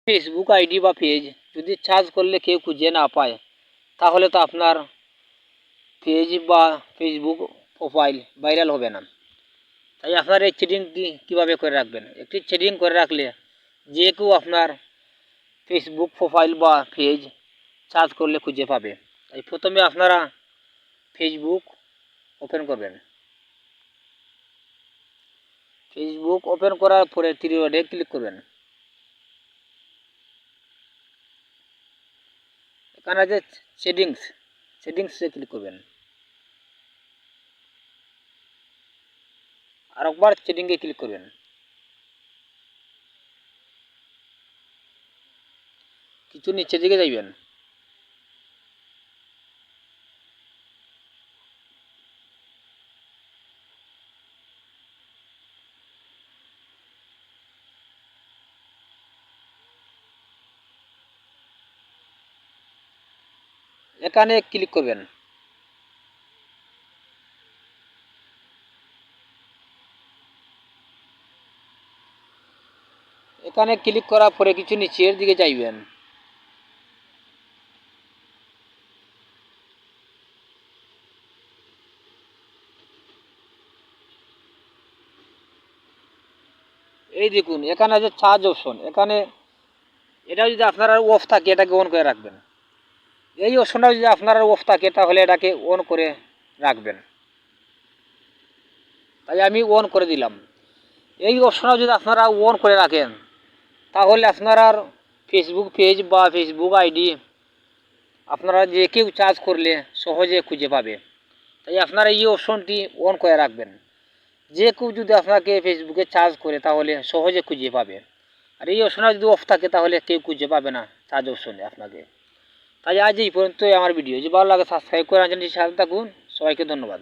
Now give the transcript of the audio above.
Facebook ID বা page যদি charge করলে কেউ খুঁজে না পায়, তাহলে তো আপনার পেজ বা ফেসবুক প্রোফাইল ভাইরাল হবে না। তাই আপনার এই সেটিংটি কীভাবে করে রাখবেন, একটি সেটিং করে রাখলে যে কেউ আপনার ফেসবুক প্রোফাইল বা পেজ সার্চ করলে খুঁজে পাবে। তাই প্রথমে আপনারা ফেসবুক ওপেন করবেন। ফেসবুক ওপেন করার পরে থ্রি ডটে ক্লিক করবেন। এখানে আছে সেটিংসে ক্লিক করবেন। আর একবার সেটিংয়ে ক্লিক করবেন। কিছু নিচের দিকে যাইবেন। এখানে ক্লিক করবেন। এখানে ক্লিক করার পরে কিছু নিচের দিকে যাইবেন। এই দেখুন এখানে আছে চার্জ অপশন। এখানে এটা যদি আপনার অফ থাকে এটাকে অন করে রাখবেন। এই অপশনটা যদি আপনার অফ থাকে তাহলে এটাকে অন করে রাখবেন। তাই আমি অন করে দিলাম। এই অপশনটা যদি আপনারা অন করে রাখেন তাহলে আপনার ফেসবুক পেজ বা ফেসবুক আইডি আপনারা যে কেউ চার্জ করলে সহজে খুঁজে পাবে। তাই আপনারা এই অপশনটি অন করে রাখবেন। যে কেউ যদি আপনাকে ফেসবুকে চার্জ করে তাহলে সহজে খুঁজে পাবে। আর এই অপশনটা যদি অফ থাকে তাহলে কেউ খুঁজে পাবে না চার্জ অপশনে আপনাকে। তাই আজ এই পর্যন্তই আমার ভিডিও। যদি ভালো লাগে সাবস্ক্রাইব করে চ্যানেলটি সাথে থাকুন। সবাইকে ধন্যবাদ।